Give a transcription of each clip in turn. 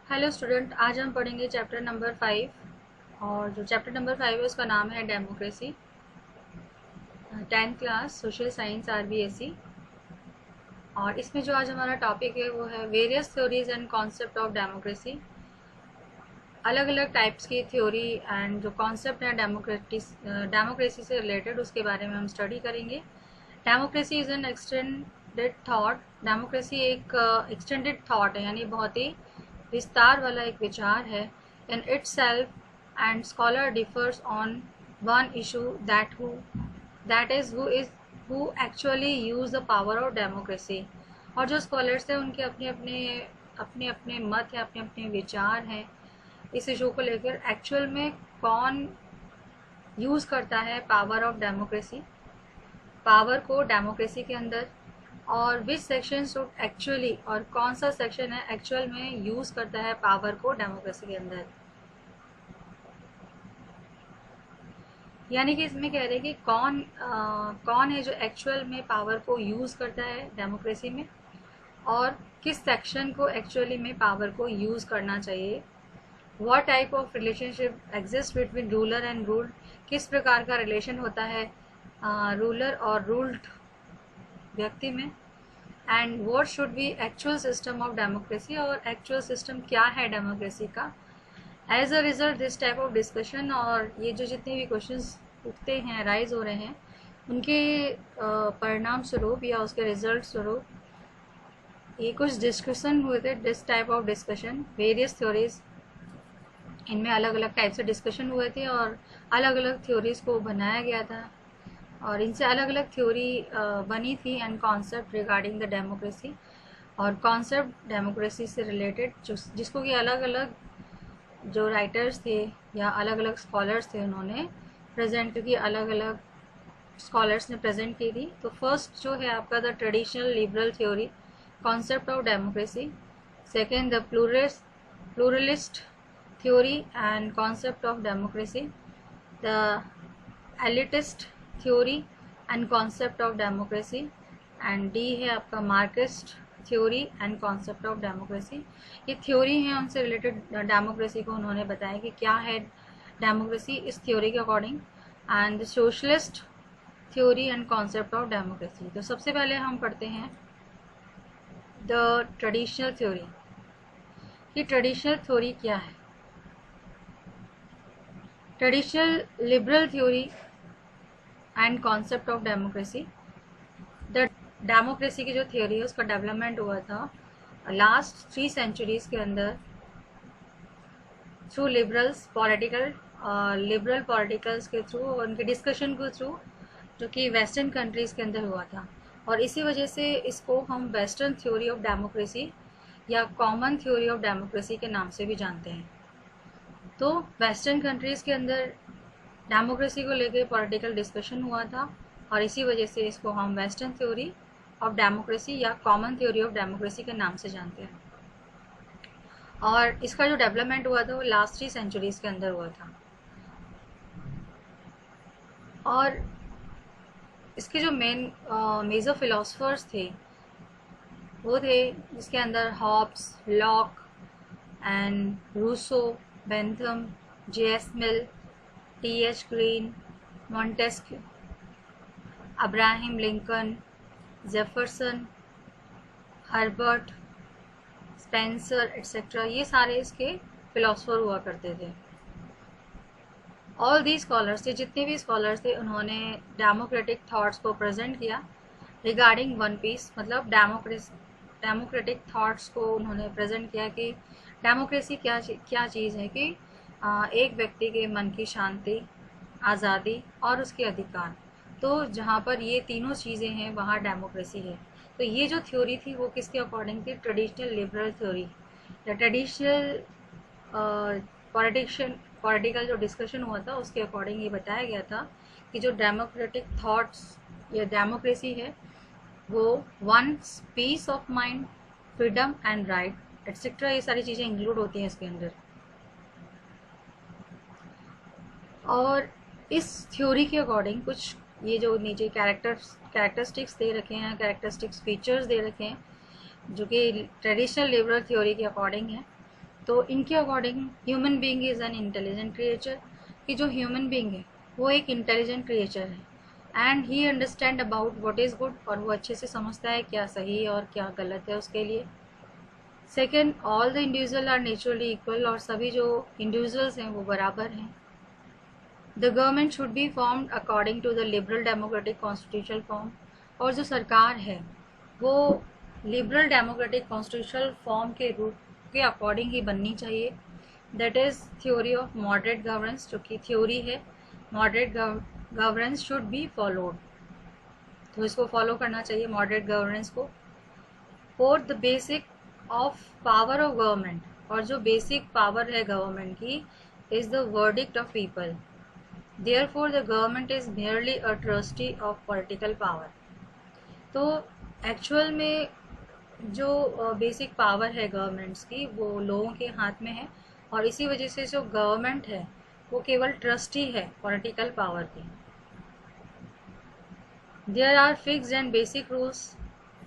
Hello student, आज हम पढ़ेंगे चैप्टर नंबर 5। और जो चैप्टर नंबर 5 है उसका नाम है democracy. 10th class social science RBSE। और इसमें जो आज हमारा टॉपिक है वो है various theories and concept of democracy. अलग अलग टाइप्स की थ्योरी एंड जो कॉन्सेप्ट है डेमोक्रेसी से रिलेटेड, उसके बारे में हम स्टडी करेंगे। Democracy is an extended thought. Democracy एक एक्सटेंडेड थॉट है, यानी बहुत ही विस्तार वाला एक विचार है in it self. And scholar differs on one issue that is who actually use the power of democracy. और जो स्कॉलर्स हैं उनके अपने मत हैं, अपने अपने विचार हैं इस इशू को लेकर। एक्चुअल में कौन यूज़ करता है पावर ऑफ डेमोक्रेसी, पावर को डेमोक्रेसी के अंदर, और विच सेक्शन शुड एक्चुअली, और कौन सा सेक्शन है एक्चुअल में यूज़ करता है पावर को डेमोक्रेसी के अंदर। यानी कि इसमें कह रहे हैं कि कौन है जो एक्चुअल में पावर को यूज़ करता है डेमोक्रेसी में, और किस सेक्शन को एक्चुअली में पावर को यूज़ करना चाहिए। What type of relationship exist between ruler and ruled, किस प्रकार का रिलेशन होता है रूलर और रूल्ड व्यक्ति में। And what should be actual system of democracy, और एक्चुअल सिस्टम क्या है डेमोक्रेसी का। As a result this type of discussion, और ये जो जितने भी क्वेश्चंस उठते हैं, राइज हो रहे हैं, उनके परिणाम स्वरूप या उसके रिजल्ट स्वरूप ये कुछ डिस्कशन हुए थे। This type of discussion various theories, इनमें अलग अलग टाइप से डिस्कशन हुए थे और अलग अलग थ्योरीज को बनाया गया था, और इनसे अलग अलग थ्योरी बनी थी and concept regarding the democracy. और कॉन्सेप्ट डेमोक्रेसी से रिलेटेड जिसको कि अलग अलग जो राइटर्स थे या अलग अलग स्कॉलर्स थे उन्होंने प्रेजेंट, क्योंकि अलग अलग स्कॉलर्स ने प्रेजेंट की थी। तो फर्स्ट जो है आपका the traditional liberal theory concept of democracy. Second the pluralist theory and concept of democracy, the elitist theory and concept of democracy, and D है आपका Marxist theory and concept of democracy. ये theory है, उनसे related democracy को उन्होंने बताया कि क्या है डेमोक्रेसी इस थ्योरी के according. And the socialist theory and concept of democracy. तो सबसे पहले हम पढ़ते हैं द ट्रेडिशनल थ्योरी, कि ट्रेडिशनल थ्योरी क्या है। Traditional liberal theory and concept of democracy. The democracy की जो थ्योरी है उसका डेवलपमेंट हुआ था लास्ट 3 सेंचुरीज के अंदर थ्रू लिबरल पॉलिटिकल्स के थ्रू, उनके डिस्कशन के थ्रू, जो कि वेस्टर्न कंट्रीज के अंदर हुआ था। और इसी वजह से इसको हम वेस्टर्न थ्योरी ऑफ डेमोक्रेसी या कॉमन थ्योरी ऑफ डेमोक्रेसी के नाम से भी जानते हैं। तो वेस्टर्न कंट्रीज़ के अंदर डेमोक्रेसी को लेकर पॉलिटिकल डिस्कशन हुआ था, और इसी वजह से इसको हम वेस्टर्न थ्योरी ऑफ डेमोक्रेसी या कॉमन थ्योरी ऑफ डेमोक्रेसी के नाम से जानते हैं। और इसका जो डेवलपमेंट हुआ था वो लास्ट 3 सेंचुरीज़ के अंदर हुआ था। और इसके जो मेजर फिलोसफर्स थे वो थे, जिसके अंदर Hobbes, Locke and Rousseau, Bentham, J.S. Mill, T.H. Green, Montesquieu, Abraham Lincoln, Jefferson, Herbert Spencer etcetera, ये सारे इसके फिलोसफर हुआ करते थे। ऑल दी स्कॉलर्स थे, जितने भी स्कॉलर्स थे, उन्होंने डेमोक्रेटिक थॉट्स को प्रेजेंट किया रिगार्डिंग वन पीस, मतलब डेमोक्रेटिक थॉट्स को उन्होंने प्रेजेंट किया कि डेमोक्रेसी क्या चीज़ है, कि एक व्यक्ति के मन की शांति, आज़ादी और उसके अधिकार। तो जहाँ पर ये तीनों चीज़ें हैं वहाँ डेमोक्रेसी है। तो ये जो थ्योरी थी वो किसके अकॉर्डिंग थी, ट्रेडिशनल लिबरल थ्योरी या ट्रेडिशनल पॉलिटिकल जो डिस्कशन हुआ था उसके अकॉर्डिंग ये बताया गया था कि जो डेमोक्रेटिक थॉट्स या डेमोक्रेसी है वो one piece of mind, freedom and right etcetera, ये सारी चीज़ें इंक्लूड होती हैं इसके अंदर। और इस थ्योरी के अकॉर्डिंग कुछ ये जो नीचे कैरेक्टरिस्टिक्स दे रखे हैं, कैरेक्टरिस्टिक्स फीचर्स दे रखे हैं, जो कि ट्रेडिशनल लिबरल थ्योरी के अकॉर्डिंग है। तो इनके according human being is an intelligent creature, कि जो ह्यूमन बीइंग है वो एक इंटेलिजेंट क्रिएचर है and he understand about what is good, और वो अच्छे से समझता है क्या सही और क्या गलत है उसके लिए। Second, all the individual are naturally equal, और सभी जो इंडिविजुअल्स हैं वो बराबर हैं। The government should be formed according to the liberal democratic constitutional form, और जो सरकार है वो लिबरल डेमोक्रेटिक कॉन्स्टिट्यूशनल फॉर्म के रूप के अकॉर्डिंग ही बननी चाहिए। That is theory of moderate governance, जो कि थ्योरी है moderate governance should be followed, तो इसको फॉलो करना चाहिए मॉडरेट गवर्नेंस को। Fourth, the basic of power of government, और जो बेसिक पावर है गवर्नमेंट की is the verdict of people, therefore the government is merely a trustee of political power. तो एक्चुअल में जो बेसिक पावर है गवर्नमेंट्स की वो लोगों के हाथ में है, और इसी वजह से जो गवर्नमेंट है वो केवल ट्रस्टी है पॉलिटिकल पावर की। There are fixed and basic rules,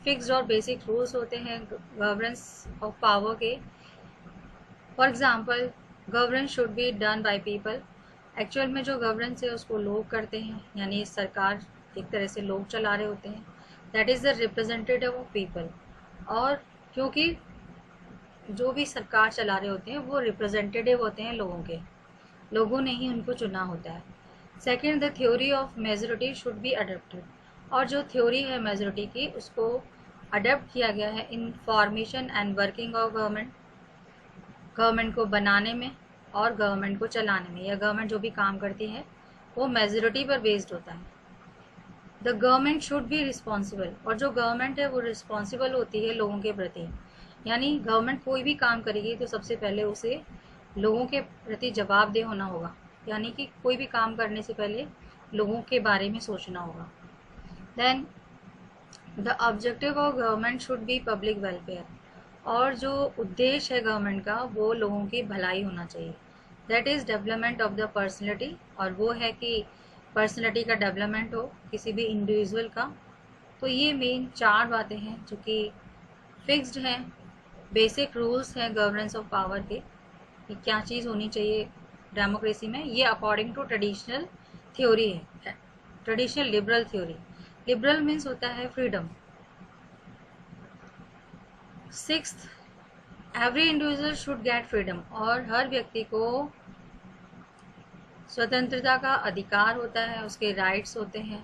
fixed और बेसिक रूल्स होते हैं गवर्नेंस ऑफ पावर के। For example, governance should be done by people, actual में जो गवर्नेंस है उसको लोग करते हैं, यानी सरकार एक तरह से लोग चला रहे होते हैं। That is the representative of people, और क्योंकि जो भी सरकार चला रहे होते हैं वो रिप्रेजेंटेटिव होते हैं लोगों के, लोगों ने ही उनको चुना होता है। Second, the theory of majority should be adapted, और जो थ्योरी है मेजोरिटी की उसको अडेप्ट किया गया है in formation and working of government, government को बनाने में और गवर्नमेंट को चलाने में, या गवर्नमेंट जो भी काम करती है वो मेजोरिटी पर बेस्ड होता है। The government should be responsible, और जो गवर्नमेंट है वो रिस्पॉन्सिबल होती है लोगों के प्रति, यानी गवर्नमेंट कोई भी काम करेगी तो सबसे पहले उसे लोगों के प्रति जवाबदेह होना होगा, यानी कि कोई भी काम करने से पहले लोगों के बारे में सोचना होगा। Then the objective of government should be public welfare, और जो उद्देश्य है गवर्नमेंट का वो लोगों की भलाई होना चाहिए। That is development of the personality, और वो है कि पर्सनैलिटी का डेवलपमेंट हो किसी भी इंडिविजुअल का। तो ये मेन 4 बातें हैं जो कि फिक्स्ड हैं, बेसिक रूल्स हैं गवर्नेंस ऑफ पावर के, कि क्या चीज़ होनी चाहिए डेमोक्रेसी में। ये अकॉर्डिंग टू ट्रेडिशनल थ्योरी है, traditional liberal theory. Liberal means होता है freedom. Sixth, every individual should get freedom, और हर व्यक्ति को स्वतंत्रता का अधिकार होता है, उसके राइट्स होते हैं।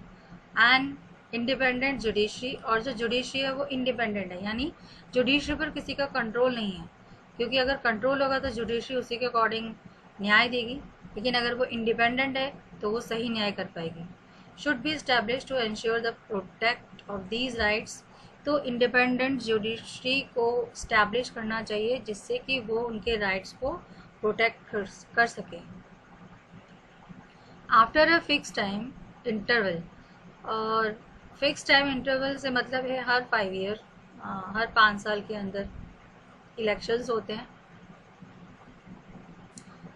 एंड इंडिपेंडेंट जुडिशरी, और जो जुडिशरी है वो इंडिपेंडेंट है, यानी जुडिशरी पर किसी का कंट्रोल नहीं है, क्योंकि अगर कंट्रोल होगा तो जुडिशरी उसी के अकॉर्डिंग न्याय देगी, लेकिन अगर वो इंडिपेंडेंट है तो वो सही न्याय कर पाएगी। Should be establish to ensure the protect of these rights, तो इंडिपेंडेंट जुडिशरी को स्टैब्लिश करना चाहिए जिससे कि वो उनके राइट्स को प्रोटेक्ट कर सके। After a fix time interval, और फिक्स टाइम इंटरवल से मतलब है हर 5 ईयर, हर 5 साल के अंदर इलेक्शंस होते हैं।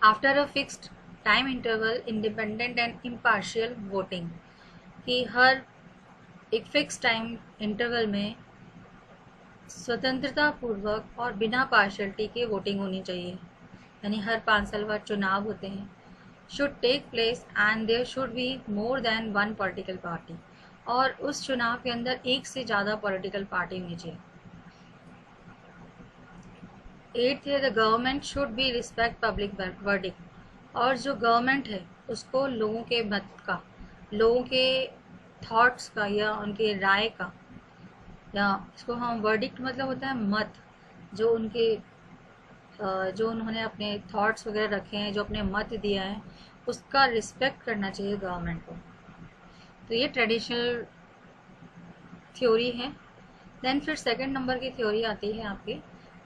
After a fixed time interval independent and impartial voting, कि हर एक फिक्स टाइम इंटरवल में स्वतंत्रता पूर्वक और बिना पार्शलिटी के वोटिंग होनी चाहिए, यानी हर 5 साल बाद चुनाव होते हैं। Should take place and there should be more than one political party, और उस चुनाव के अंदर एक से ज़्यादा पॉलिटिकल पार्टी होनी चाहिए। 8th है, the government should B respect public verdict, और जो गवर्नमेंट है उसको लोगों के मत का, लोगों के थॉट्स का या उनके राय का, या इसको हम वर्डिक्ट मतलब होता है मत, जो उनके जो उन्होंने अपने थॉट्स वगैरह रखे हैं, जो अपने मत दिया है उसका रिस्पेक्ट करना चाहिए गवर्नमेंट को। तो ये ट्रेडिशनल थ्योरी है। देन फिर सेकंड नंबर की थ्योरी आती है आपकी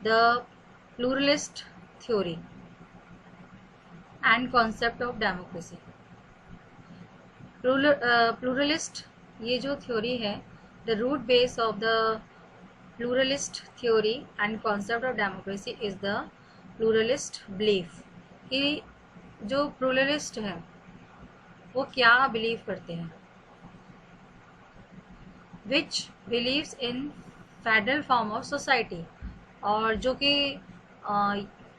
the pluralist theory and concept of democracy. Pluralist ये जो थ्योरी है, the root base of the pluralist theory and concept of democracy is the pluralist belief, कि जो प्लूरलिस्ट है वो क्या बिलीव करते हैं, which believes in federal form of society, और जो कि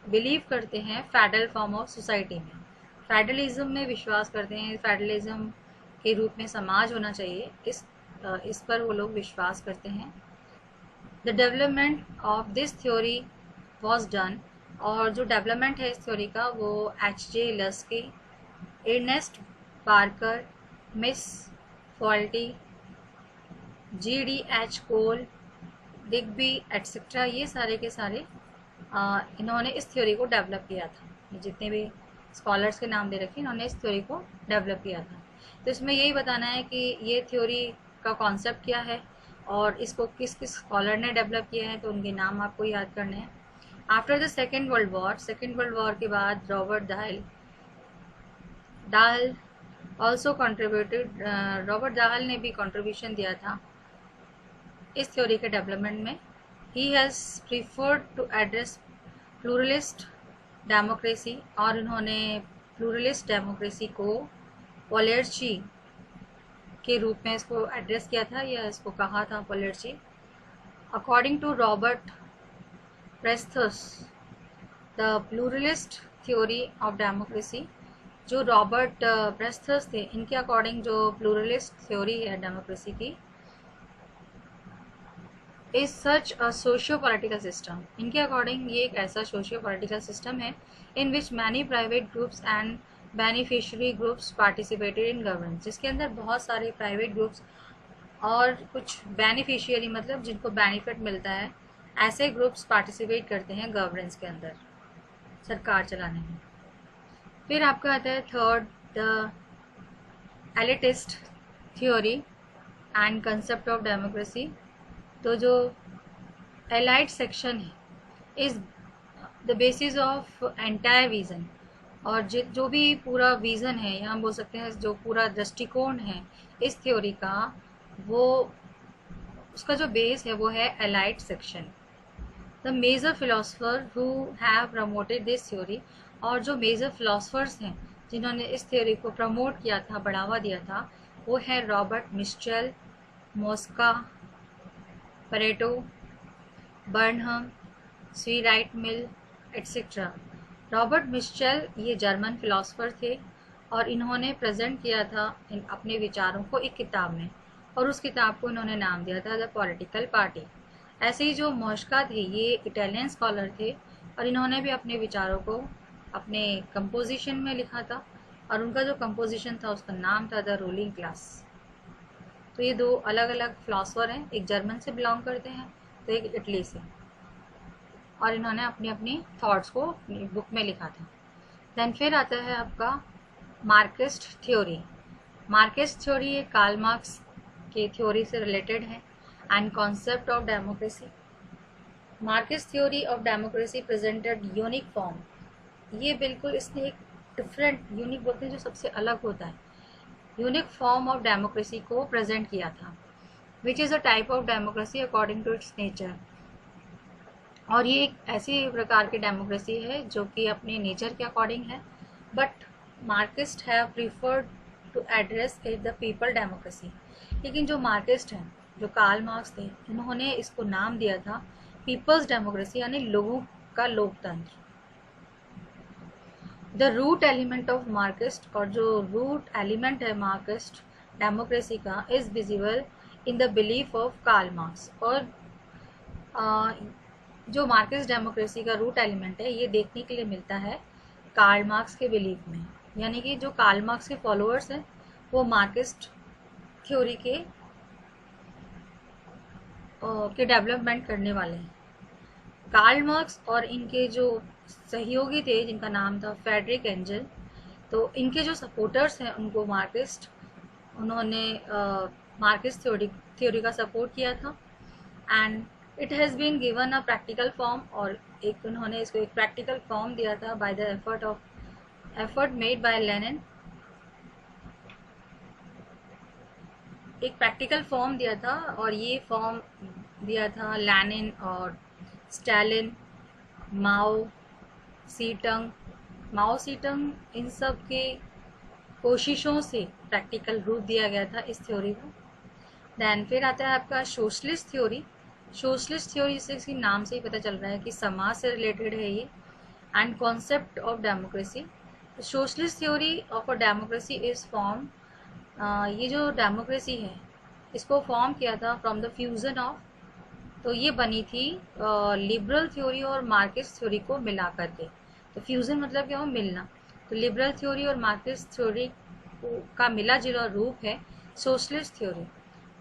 बिलीव करते हैं फेडरल फॉर्म ऑफ सोसाइटी में, फेडरलिज्म में विश्वास करते हैं, फेडरलिज्म के रूप में समाज होना चाहिए, इस पर वो लोग विश्वास करते हैं। The development of this theory was done, और जो डेवलपमेंट है इस थ्योरी का वो H.J. Laski, Ernest Parker, miss Follett, G.D.H. Cole, Digby etcetera, ये सारे के सारे इन्होंने इस थ्योरी को डेवलप किया था। जितने भी स्कॉलर्स के नाम दे रखे इन्होंने इस थ्योरी को डेवलप किया था। तो इसमें यही बताना है कि ये थ्योरी का कॉन्सेप्ट क्या है और इसको किस किस स्कॉलर ने डेवलप किया है, तो उनके नाम आपको याद करने हैं। After the second world war के बाद Robert Dahal also contributed, Robert Dahal ने भी कंट्रीब्यूशन दिया था इस थ्योरी के डेवलपमेंट में। He has preferred to address pluralist democracy, और उन्होंने प्लूरलिस्ट डेमोक्रेसी को पोलिटर्ची के रूप में इसको एड्रेस किया था या इसको कहा था polyarchy. According to Robert Presthus, the pluralist theory of democracy, जो रॉबर्ट प्रेस्थस थे इनके अकॉर्डिंग जो प्लूरलिस्ट थ्योरी है डेमोक्रेसी की, is such a socio political system, इनके अकॉर्डिंग ये एक ऐसा सोशियो पॉलिटिकल सिस्टम है in which many private groups and beneficiary groups participated in governance, जिसके अंदर बहुत सारे प्राइवेट ग्रुप्स और कुछ बेनिफिशियरी मतलब जिनको बेनिफिट मिलता है, ऐसे ग्रुप्स पार्टिसिपेट करते हैं गवर्नेंस के अंदर, सरकार चलाने में। फिर आपका आता है third, the elitist theory and concept of democracy. तो जो एलाइट सेक्शन है is the basis of entire vision, और जो भी पूरा विज़न है या हम बोल सकते हैं जो पूरा दृष्टिकोण है इस थ्योरी का, वो उसका जो बेस है वो है elite section. The major philosopher who have promoted this theory, और जो मेजर फिलोसफर्स हैं जिन्होंने इस थ्योरी को प्रमोट किया था, बढ़ावा दिया था, वो है Robert मिस्चेल, Mosca, Pareto, Burnham, C right मिल एट्सेट्रा। रॉबर्ट मिस्चेल ये जर्मन फिलोसफर थे और इन्होंने प्रेजेंट किया था अपने विचारों को एक किताब में, और उस किताब को इन्होंने नाम दिया था द पॉलिटिकल पार्टी। ऐसे ही जो मोस्का थे ये इटालियन स्कॉलर थे और इन्होंने भी अपने विचारों को अपने कंपोजिशन में लिखा था, और उनका जो कंपोजिशन था उसका नाम था द रूलिंग क्लास। तो ये दो अलग अलग फिलोसफर हैं, एक जर्मन से बिलोंग करते हैं तो एक इटली से, और इन्होंने अपनी अपनी थॉट्स को अपनी बुक में लिखा था। देन फिर आता है आपका मार्क्सिस्ट थ्योरी। मार्क्सिस्ट थ्योरी ये कार्ल मार्क्स के थ्योरी से रिलेटेड है and concept of democracy. Marxist theory of democracy presented unique form, ये बिल्कुल इसने एक डिफरेंट, यूनिक बोलते हैं जो सबसे अलग होता है, यूनिक फॉर्म ऑफ डेमोक्रेसी को प्रेजेंट किया था, which is a type of democracy according to its nature. और ये एक ऐसी प्रकार की डेमोक्रेसी है जो कि अपने नेचर के अकॉर्डिंग है, but Marxist have preferred to address it the people democracy. लेकिन जो मार्क्सिस्ट हैं, जो कार्ल मार्क्स थे, उन्होंने इसको नाम दिया था पीपल्स डेमोक्रेसी, यानी लोगों का लोकतंत्र। The root element of Marxist, और जो रूट एलिमेंट है मार्क्सिस्ट डेमोक्रेसी का, is visible in the belief of Karl Marx. और जो मार्क्सिस्ट डेमोक्रेसी का रूट एलिमेंट है ये देखने के लिए मिलता है कार्ल मार्क्स के बिलीफ में, यानी कि जो कार्ल मार्क्स के फॉलोअर्स हैं वो मार्क्सिस्ट थ्योरी के डेवलपमेंट करने वाले हैं। कार्ल मार्क्स और इनके जो सहयोगी थे जिनका नाम था फ्रेडरिक एंजल, तो इनके जो सपोर्टर्स हैं उनको उन्होंने मार्क्सिस्ट थ्योरी का सपोर्ट किया था, and it has been given a practical form, और एक उन्होंने इसको एक प्रैक्टिकल फॉर्म दिया था by the effort made by Lenin. एक प्रैक्टिकल फॉर्म दिया था और ये फॉर्म दिया था लेनिन और स्टालिन, माओ सीटंग, इन सब के कोशिशों से प्रैक्टिकल रूप दिया गया था इस थ्योरी को। देन फिर आता है आपका सोशलिस्ट थ्योरी। सोशलिस्ट थ्योरी से इसके नाम से ही पता चल रहा है कि समाज से रिलेटेड है ये, and concept of democracy. Socialist theory of a democracy is form, ये जो डेमोक्रेसी है इसको फॉर्म किया था फ्रॉम द फ्यूजन ऑफ, तो ये बनी थी लिबरल थ्योरी और मार्क्सिस्ट थ्योरी को मिला करके। तो फ्यूजन मतलब क्या हो, मिलना। तो लिबरल थ्योरी और मार्क्सिस्ट थ्योरी का मिला जुला रूप है socialist theory.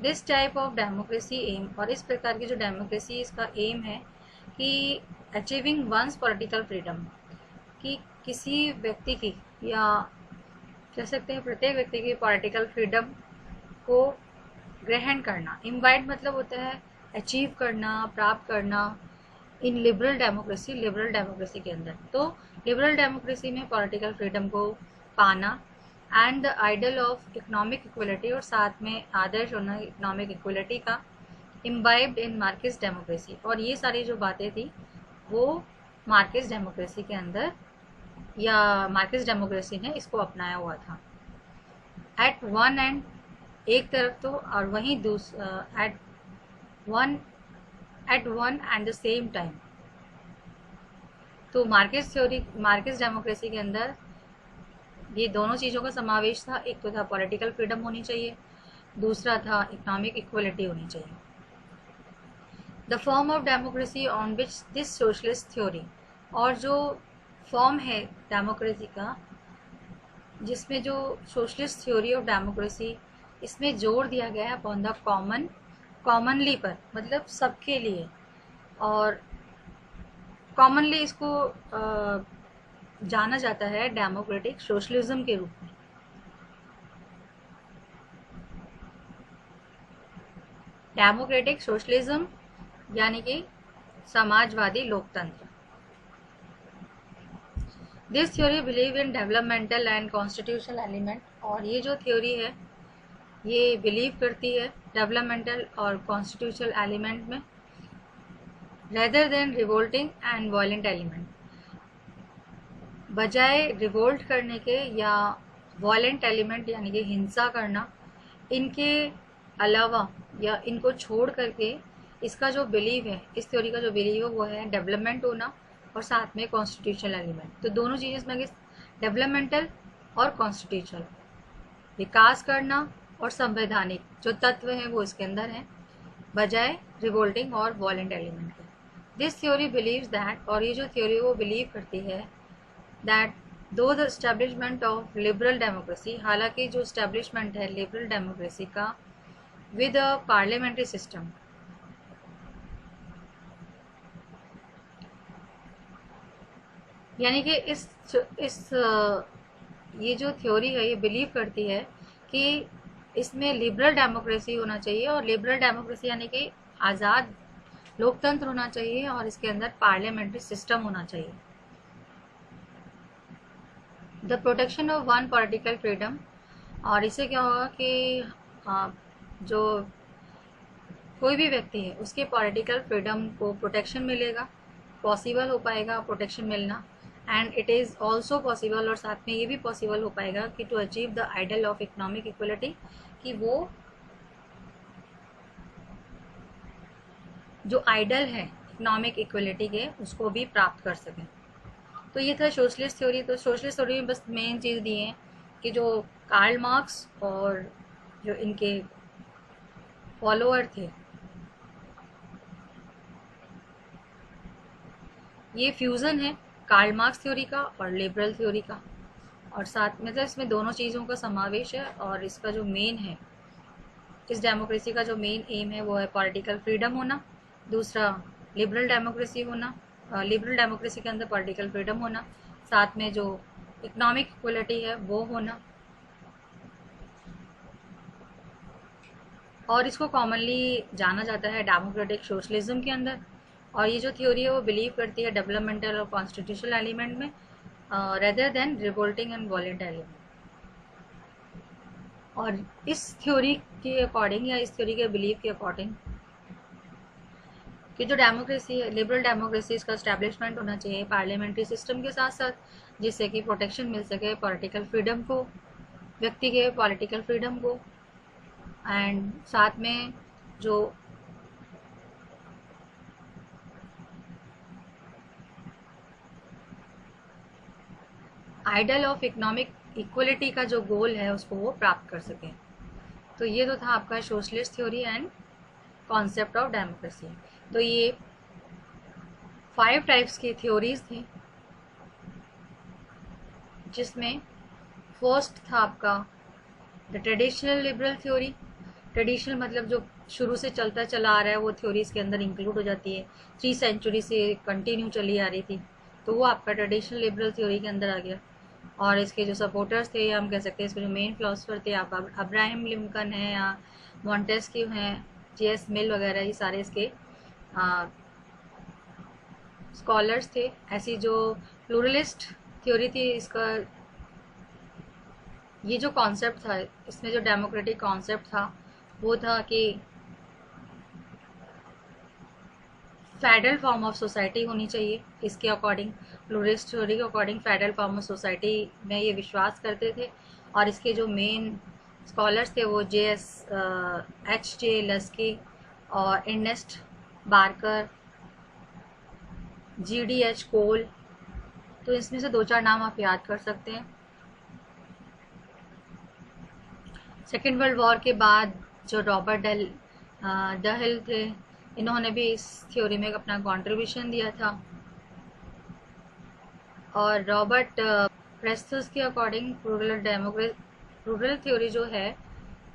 This type of democracy aim, और इस प्रकार की जो डेमोक्रेसी इसका एम है कि अचीविंग वंस पॉलिटिकल फ्रीडम, कि किसी व्यक्ति की या कह सकते हैं प्रत्येक व्यक्ति की पॉलिटिकल फ्रीडम को ग्रहण करना। इम्बाइड मतलब होता है अचीव करना, प्राप्त करना। In liberal democracy, liberal democracy के अंदर, तो लिबरल डेमोक्रेसी में पॉलिटिकल फ्रीडम को पाना and the ideal of economic equality, और साथ में आदर्श होना इकोनॉमिक इक्वलिटी का, इम्बाइब्ड इन मार्क्सिस्ट डेमोक्रेसी। और ये सारी जो बातें थी वो मार्क्सिस्ट डेमोक्रेसी के अंदर या मार्क्सिस्ट डेमोक्रेसी ने इसको अपनाया हुआ था। एट वन एंड, एक तरफ तो, और वहीं at one and the same time. तो मार्क्सिस्ट थ्योरी, मार्क्सिस्ट डेमोक्रेसी के अंदर ये दोनों चीज़ों का समावेश था। एक तो था पॉलिटिकल फ्रीडम होनी चाहिए, दूसरा था इकोनॉमिक इक्वलिटी होनी चाहिए। The form of democracy on which this socialist theory, और जो फॉर्म है डेमोक्रेसी का जिसमें जो सोशलिस्ट थ्योरी ऑफ डेमोक्रेसी, इसमें जोर दिया गया है अपॉन द कॉमन, कॉमनली पर, मतलब सबके लिए, और कॉमनली इसको जाना जाता है डेमोक्रेटिक सोशलिज्म के रूप में। डेमोक्रेटिक सोशलिज्म यानी कि समाजवादी लोकतंत्र। This theory believe in developmental and constitutional element, और ये जो थ्योरी है ये बिलीव करती है डेवलपमेंटल और कॉन्स्टिट्यूशनल एलिमेंट में, rather than revolting and violent element, बजाय रिवोल्ट करने के या वायलेंट एलिमेंट यानी कि हिंसा करना, इनके अलावा या इनको छोड़ करके इसका जो बिलीव है, इस थ्योरी का जो बिलीव है वो है डेवलपमेंट होना और साथ में कॉन्स्टिट्यूशनल एलिमेंट। तो दोनों चीज़ें इसमें डेवलपमेंटल और कॉन्स्टिट्यूशनल, विकास करना और संवैधानिक जो तत्व हैं वो इसके अंदर हैं, बजाय रिवोल्टिंग और वायलेंट एलिमेंट के। दिस थ्योरी बिलीव्स दैट, और ये जो थ्योरी वो बिलीव करती है दैट दो the establishment of liberal democracy, हालांकि जो एस्टेब्लिशमेंट है लिबरल डेमोक्रेसी का विद अ पार्लियामेंट्री सिस्टम, यानी कि ये जो थ्योरी है ये बिलीव करती है कि इसमें लिबरल डेमोक्रेसी होना चाहिए, और लिबरल डेमोक्रेसी यानी कि आज़ाद लोकतंत्र होना चाहिए, और इसके अंदर पार्लियामेंट्री सिस्टम होना चाहिए। The protection of one political freedom, और इससे क्या होगा कि जो कोई भी व्यक्ति है उसके पॉलिटिकल फ्रीडम को प्रोटेक्शन मिलेगा, पॉसिबल हो पाएगा प्रोटेक्शन मिलना। And it is also possible, और साथ में ये भी पॉसिबल हो पाएगा कि to achieve the ideal of economic equality, कि वो जो आइडल है इकोनॉमिक इक्वलिटी के उसको भी प्राप्त कर सकें। तो ये था सोशलिस्ट थ्योरी। तो सोशलिस्ट थ्योरी में बस मेन चीज़ दी है कि जो कार्ल मार्क्स और जो इनके फॉलोअर थे ये फ्यूज़न है कार्ल मार्क्स थ्योरी का और लिबरल थ्योरी का, और साथ में तो इसमें दोनों चीज़ों का समावेश है। और इसका जो मेन है, इस डेमोक्रेसी का जो मेन एम है वो है पॉलिटिकल फ्रीडम होना, दूसरा लिबरल डेमोक्रेसी होना, लिबरल डेमोक्रेसी के अंदर पॉलिटिकल फ्रीडम होना, साथ में जो इकोनॉमिक इक्वलिटी है वो होना, और इसको कॉमनली जाना जाता है डेमोक्रेटिक सोशलिज्म के अंदर। और ये जो थ्योरी है वो बिलीव करती है डेवलपमेंटल और कॉन्स्टिट्यूशनल एलिमेंट में, rather than revolting and violent element. और इस थ्योरी के अकॉर्डिंग या इस थ्योरी के बिलीव के अकॉर्डिंग कि जो डेमोक्रेसी है लिबरल डेमोक्रेसी, इसका एस्टेब्लिशमेंट होना चाहिए पार्लियामेंट्री सिस्टम के साथ साथ, जिससे कि प्रोटेक्शन मिल सके पॉलिटिकल फ्रीडम को, व्यक्ति के पॉलिटिकल फ्रीडम को, एंड साथ में जो आइडल ऑफ इकोनॉमिक इक्वलिटी का जो गोल है उसको वो प्राप्त कर सकें। तो ये तो था आपका socialist theory and concept of democracy. तो ये 5 टाइप्स की थ्योरीज थी, जिसमें फर्स्ट था आपका the traditional liberal theory. Traditional मतलब जो शुरू से चलता चला आ रहा है वो थ्योरी इसके अंदर इंक्लूड हो जाती है, 3 सेंचुरी से कंटिन्यू चली आ रही थी, तो वो आपका ट्रेडिशनल लिबरल थ्योरी के अंदर आ गया। और इसके जो सपोर्टर्स थे, या हम कह सकते हैं इसके जो मेन फिलोसफर थे, आप अब्राहम लिंकन है या मॉन्टेस्क्यू हैं, J.S. मिल वगैरह, ये सारे इसके स्कॉलर्स थे। ऐसी जो प्लूरलिस्ट थ्योरी थी, इसका ये जो कॉन्सेप्ट था, इसमें जो डेमोक्रेटिक कॉन्सेप्ट था वो था कि फेडरल फॉर्म ऑफ सोसाइटी होनी चाहिए। इसके अकॉर्डिंग, प्लूरलिस्ट थ्योरी के according federal form of society में ये विश्वास करते थे। और इसके जो मेन स्कॉलर्स थे वो H.J. लस्की और अर्नेस्ट बार्कर, G.D.H. कोल। तो इसमें से 2-4 नाम आप याद कर सकते हैं। सेकेंड वर्ल्ड वॉर के बाद जो रॉबर्ट डहिल थे, इन्होंने भी इस थ्योरी में अपना कंट्रीब्यूशन दिया था। और रॉबर्ट प्रेस्टस के अकॉर्डिंग रूरल थ्योरी जो है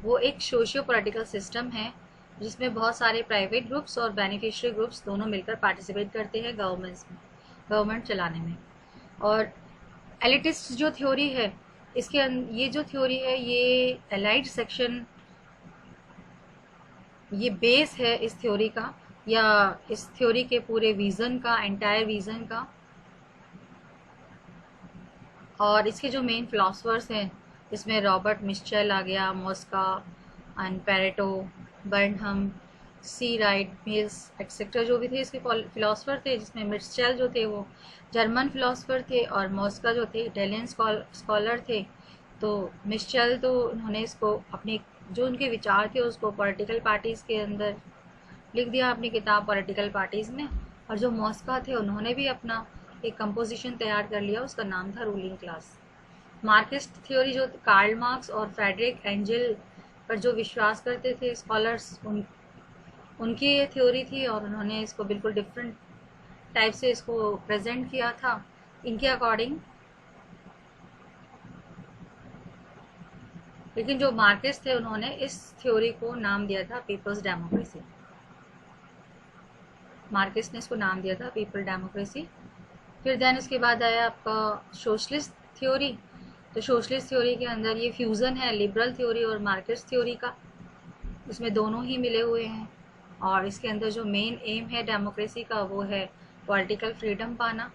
वो एक सोशियो पॉलिटिकल सिस्टम है, जिसमें बहुत सारे प्राइवेट ग्रुप्स और बेनिफिशियरी ग्रुप्स दोनों मिलकर पार्टिसिपेट करते हैं गवर्नमेंट चलाने में। और एलिटिस्ट जो थ्योरी है, ये जो थ्योरी है, ये एलाइड सेक्शन, ये बेस है इस थ्योरी का, या इस थ्योरी के पूरे विजन का, एंटायर विजन का। और इसके जो मेन फिलोसफर्स हैं, इसमें रॉबर्ट मिशेल आ गया, Mosca and Pareto, Burnham, C Wright, Mills etcetera, जो भी थे इसके फिलोसफर थे, जिसमें मिशेल जो थे वो जर्मन फिलोसफर थे और मॉस्का जो थे इटालियन स्कॉलर थे। तो मिशेल तो उन्होंने इसको अपने जो उनके विचार थे उसको पॉलिटिकल पार्टीज़ के अंदर लिख दिया अपनी किताब पॉलिटिकल पार्टीज़ में। और जो मॉस्का थे उन्होंने भी अपना एक कंपोजिशन तैयार कर लिया, उसका नाम था रूलिंग क्लास। मार्क्सिस्ट थ्योरी जो कार्ल मार्क्स और फ्रेडरिक एंजल पर जो विश्वास करते थे स्कॉलर्स, उनकी ये थ्योरी थी, और उन्होंने इसको बिल्कुल डिफरेंट टाइप से इसको प्रेजेंट किया था इनके अकॉर्डिंग। लेकिन जो मार्क्सिस्ट थे उन्होंने इस थ्योरी को नाम दिया था पीपल्स डेमोक्रेसी। मार्क्सिस्ट ने इसको नाम दिया था पीपल डेमोक्रेसी। फिर देन इसके बाद आया आपका सोशलिस्ट थ्योरी। तो सोशलिस्ट थ्योरी के अंदर ये फ्यूज़न है लिबरल थ्योरी और मार्क्सिस्ट थ्योरी का, इसमें दोनों ही मिले हुए हैं। और इसके अंदर जो मेन एम है डेमोक्रेसी का वो है पॉलिटिकल फ्रीडम पाना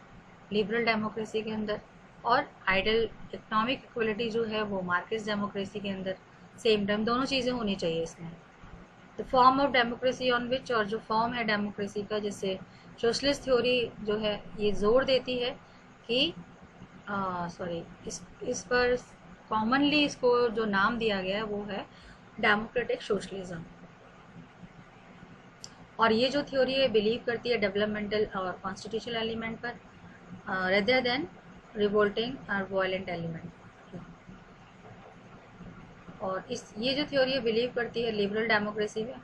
लिबरल डेमोक्रेसी के अंदर, और आइडल इकोनॉमिक इक्वलिटी जो है वो मार्क्सिस्ट डेमोक्रेसी के अंदर सेम टाइम दोनों चीज़ें होनी चाहिए इसमें। The form of democracy on which, और जो फॉर्म है डेमोक्रेसी का जिससे सोशलिस्ट थ्योरी जो है ये जोर देती है कि इस पर कॉमनली इसको जो नाम दिया गया है वो है डेमोक्रेटिक सोशलिज्म। और ये जो थ्योरी है बिलीव करती है डेवलपमेंटल और कॉन्स्टिट्यूशनल एलिमेंट पर रेदर देन रिवोल्टिंग और वायलेंट एलिमेंट। और ये जो थ्योरी है बिलीव करती है लिबरल डेमोक्रेसी में।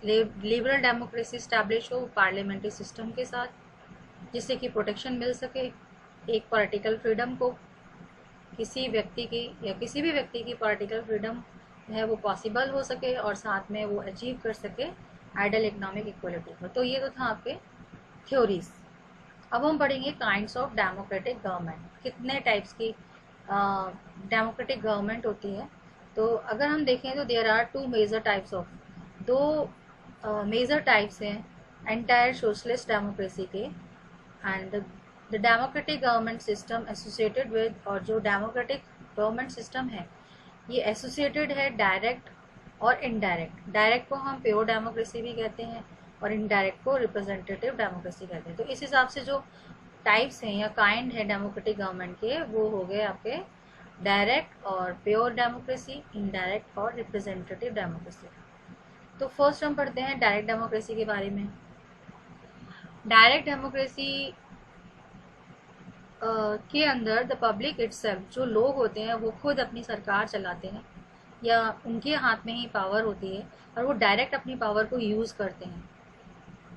लिबरल डेमोक्रेसी स्टैब्लिश हो पार्लियामेंट्री सिस्टम के साथ, जिससे कि प्रोटेक्शन मिल सके एक पॉलिटिकल फ्रीडम को, किसी व्यक्ति की या किसी भी व्यक्ति की पॉलिटिकल फ्रीडम है वो पॉसिबल हो सके, और साथ में वो अचीव कर सके आइडल इकोनॉमिक इक्वलिटी को। तो ये तो था आपके थ्योरीज। अब हम पढ़ेंगे काइंड्स ऑफ डेमोक्रेटिक गवर्नमेंट, कितने टाइप्स की डेमोक्रेटिक गवर्नमेंट होती है। तो अगर हम देखें तो there are 2 major types of, 2 major types हैं एंटायर सोशलिस्ट डेमोक्रेसी के। And the democratic government system associated with, और जो डेमोक्रेटिक गवर्नमेंट सिस्टम है ये एसोसिएटेड है डायरेक्ट और इनडायरेक्ट। डायरेक्ट को हम प्योर डेमोक्रेसी भी कहते हैं और इनडायरेक्ट को रिप्रेजेंटेटिव डेमोक्रेसी कहते हैं। तो इस हिसाब से जो टाइप्स हैं या काइंड है डेमोक्रेटिक गवर्नमेंट के, वो हो गए आपके डायरेक्ट और प्योर डेमोक्रेसी, इनडायरेक्ट और रिप्रेजेंटेटिव डेमोक्रेसी। तो फर्स्ट हम पढ़ते हैं डायरेक्ट डेमोक्रेसी के बारे में। डायरेक्ट डेमोक्रेसी के अंदर द पब्लिक इटसेल्फ, जो लोग होते हैं वो खुद अपनी सरकार चलाते हैं या उनके हाथ में ही पावर होती है और वो डायरेक्ट अपनी पावर को यूज़ करते हैं।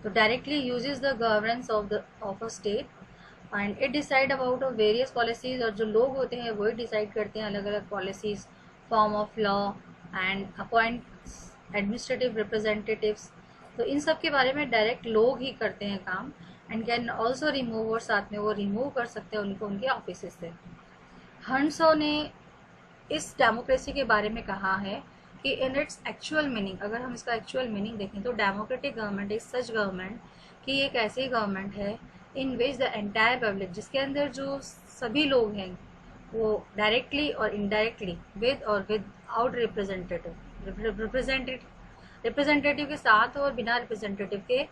तो directly uses the governance of a state and it decide about of various policies, और जो लोग होते हैं वही डिसाइड करते हैं अलग अलग policies, form of law and appoints administrative representatives. तो इन सब के बारे में डायरेक्ट लोग ही करते हैं काम, एंड कैन ऑल्सो रिमूव, और साथ में वो रिमूव कर सकते हैं उनको उनके ऑफिस से। हंसो ने इस डेमोक्रेसी के बारे में कहा है कि इन इट्स एक्चुअल मीनिंग, अगर हम इसका एक्चुअल मीनिंग देखें तो democratic government is such government कि एक ऐसी गवर्नमेंट है in which the entire public, जिसके अंदर जो सभी लोग हैं वो डायरेक्टली और इनडायरेक्टली, विद और विदाउट रिप्रेजेंटेटिव के साथ और बिना रिप्रेजेंटेटिव के,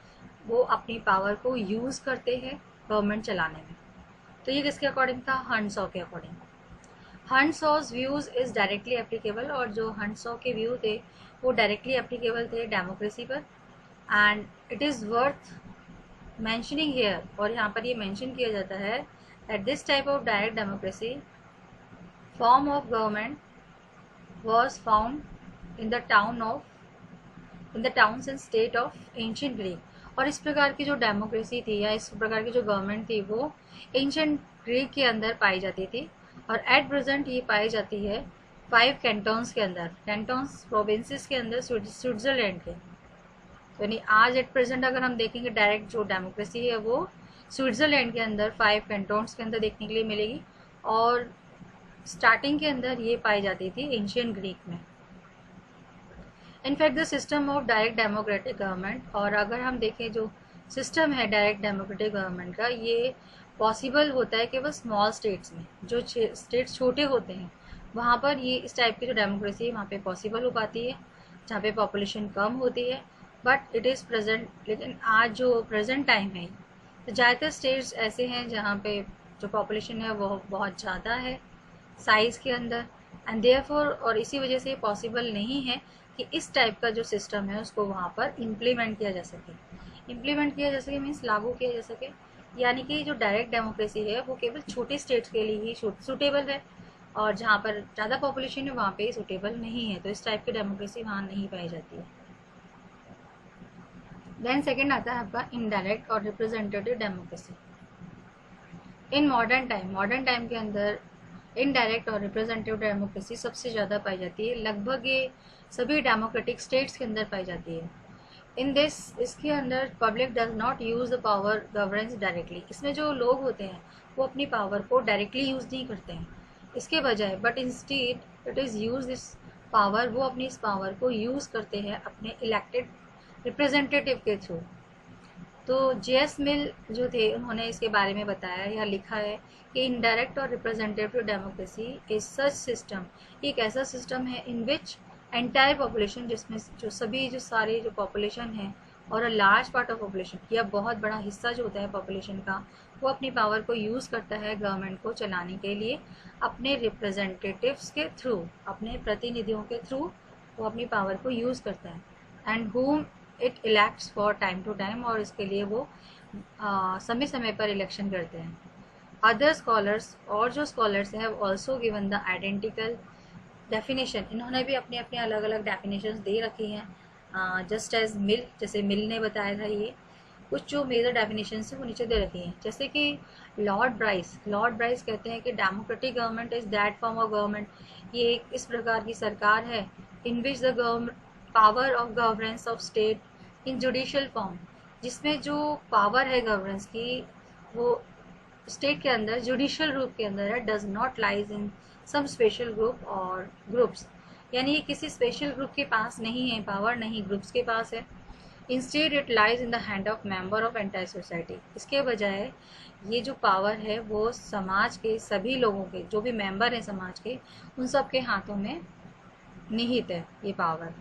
वो अपनी पावर को यूज करते हैं गवर्नमेंट चलाने में। तो ये किसके अकॉर्डिंग था? हंसो के अकॉर्डिंग। हंसो's व्यूज इज डायरेक्टली एप्लीकेबल, और जो हंसो के व्यू थे वो डायरेक्टली एप्लीकेबल थे डेमोक्रेसी पर। And it is worth mentioning here, और यहाँ पर ये मेंशन किया जाता है that this type of direct democracy form of government was found in the towns and state of ancient Greek। और इस प्रकार की जो डेमोक्रेसी थी या इस प्रकार की जो गवर्नमेंट थी वो एंशियंट ग्रीक के अंदर पाई जाती थी, और एट प्रेजेंट ये पाई जाती है 5 कैंटोन्स के अंदर, कैंटोन्स प्रोविंसेस के अंदर स्विट्जरलैंड के। तो यानी आज एट प्रेजेंट अगर हम देखेंगे डायरेक्ट जो डेमोक्रेसी है वो स्विट्जरलैंड के अंदर 5 कैंटोन्स के अंदर देखने के लिए मिलेगी, और स्टार्टिंग के अंदर ये पाई जाती थी एंशियंट ग्रीक में। In fact the system of direct democratic government, और अगर हम देखें जो सिस्टम है डायरेक्ट डेमोक्रेटिक गवर्नमेंट का, ये पॉसिबल होता है केवल स्मॉल स्टेट्स में, जो स्टेट्स छोटे होते हैं वहाँ पर ये इस टाइप की जो डेमोक्रेसी है वहाँ पे पॉसिबल हो पाती है, जहाँ पे पॉपुलेशन कम होती है। बट इट इज़ प्रेजेंट, लेकिन आज जो प्रेजेंट टाइम है तो ज़्यादातर स्टेट्स ऐसे हैं जहाँ पे जो पॉपुलेशन है वो बहुत ज़्यादा है साइज़ के अंदर, एंड देयरफॉर, और इसी वजह से पॉसिबल नहीं है कि इस टाइप का जो सिस्टम है उसको वहाँ पर इम्प्लीमेंट किया जा सके। इम्प्लीमेंट किया जा सके मीन्स लागू किया जा सके, यानी कि जो डायरेक्ट डेमोक्रेसी है वो केवल छोटे स्टेट्स के लिए ही सूटेबल है, और जहाँ पर ज़्यादा पॉपुलेशन है वहाँ पे सूटेबल नहीं है, तो इस टाइप की डेमोक्रेसी वहाँ नहीं पाई जाती है। देन सेकेंड आता है आपका इनडायरेक्ट और representative democracy. In modern time के अंदर इनडायरेक्ट और रिप्रेजेंटेटिव डेमोक्रेसी सबसे ज़्यादा पाई जाती है, लगभग ये सभी डेमोक्रेटिक स्टेट्स के अंदर पाई जाती है। इन दिस, इसके अंदर public does not use the power governance directly, इसमें जो लोग होते हैं वो अपनी पावर को डायरेक्टली यूज़ नहीं करते हैं इसके बजाय, but instead it is use this power, वो अपनी इस पावर को यूज़ करते हैं अपने इलेक्टेड रिप्रेजेंटेटिव के थ्रू। तो जेएस मिल जो थे उन्होंने इसके बारे में बताया या लिखा है कि इनडायरेक्ट और representative democracy is such system, एक ऐसा सिस्टम है इन विच एंटायर पॉपुलेशन, जिसमें जो सभी जो सारे जो पॉपुलेशन है और a large part of population या बहुत बड़ा हिस्सा जो होता है पॉपुलेशन का, वो अपनी पावर को यूज़ करता है गवर्नमेंट को चलाने के लिए अपने रिप्रेजेंटेटिव्स के थ्रू, अपने प्रतिनिधियों के थ्रू वो अपनी पावर को यूज़ करता है, and whom it elects for time to time, और इसके लिए वो समय समय पर इलेक्शन करते हैं। अदर स्कॉलर्स, और जो स्कॉलर्स हैं also given the identical definition, इन्होंने भी अपने अपने अलग अलग डेफिनेशंस दे रखी हैं, जस्ट एज मिल, जैसे मिल ने बताया था ये कुछ जो मेजर डेफिनेशन है वो नीचे दे रखी हैं। जैसे कि लॉर्ड ब्राइस कहते हैं कि democratic government is that form of government, ये एक इस प्रकार की सरकार है in which the power of governance of state in judicial form, जिसमें जो पावर है गवर्नेंस की वो स्टेट के अंदर जुडिशियल रूप के अंदर है, does not lies in some special group और ग्रुप्स, यानी ये किसी स्पेशल ग्रुप के पास नहीं है पावर, नहीं ग्रुप्स के पास है। Instead it lies in the hand of member of entire society, इसके बजाय ये जो पावर है वो समाज के सभी लोगों के, जो भी मेंबर हैं समाज के, उन सब के हाथों में निहित है ये पावर।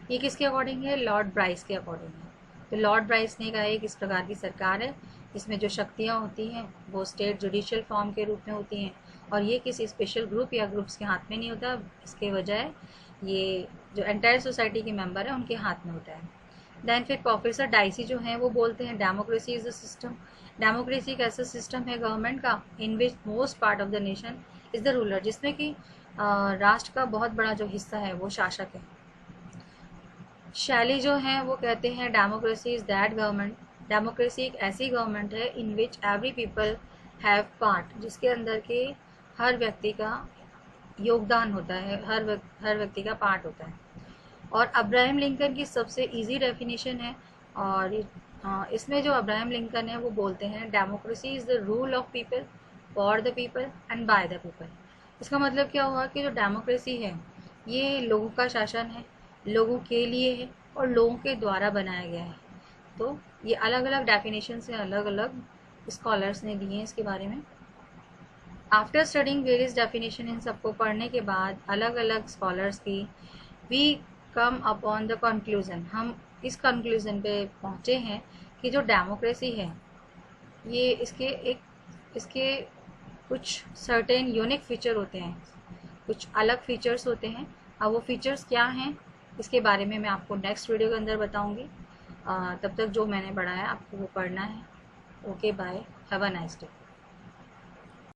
ये किसके अकॉर्डिंग है? लॉर्ड ब्राइस के अकॉर्डिंग है। तो लॉर्ड ब्राइस ने कहा है कि इस प्रकार की सरकार है जिसमें जो शक्तियाँ होती हैं वो स्टेट जुडिशियल फॉर्म के रूप में होती हैं, और ये किसी स्पेशल ग्रुप या ग्रुप्स के हाथ में नहीं होता, इसके बजाय ये जो एंटायर सोसाइटी के मेंबर है उनके हाथ में होता है। देन फिर प्रोफेसर डाइसी जो हैं वो बोलते हैं democracy is a system democracy एक ऐसा सिस्टम है गवर्नमेंट का in which most part of the nation is the ruler, जिसमें कि राष्ट्र का बहुत बड़ा जो हिस्सा है वो शासक है। शैली जो है वो कहते हैं democracy is that government, democracy एक ऐसी गवर्नमेंट है in which every people have part, जिसके अंदर के हर व्यक्ति का योगदान होता है, हर व्यक्ति का पार्ट होता है। और अब्राहम लिंकन की सबसे इजी डेफिनेशन है, और इसमें जो अब्राहम लिंकन है वो बोलते हैं democracy is the rule of people for the people and by the people. इसका मतलब क्या हुआ कि जो डेमोक्रेसी है ये लोगों का शासन है, लोगों के लिए है और लोगों के द्वारा बनाया गया है। तो ये अलग अलग डेफिनेशन से अलग अलग स्कॉलर्स ने दिए हैं इसके बारे में। आफ्टर स्टडिंग वेरियस डेफिनेशन, इन सबको पढ़ने के बाद अलग अलग स्कॉलर्स की, we come upon the conclusion, हम इस कंक्लूजन पे पहुँचे हैं कि जो डेमोक्रेसी है ये इसके कुछ सर्टेन यूनिक फीचर होते हैं, कुछ अलग फीचर्स होते हैं। अब वो फीचर्स क्या हैं इसके बारे में मैं आपको नेक्स्ट वीडियो के अंदर बताऊंगी। तब तक जो मैंने पढ़ा है आपको वो पढ़ना है। Okay, bye, have a nice day.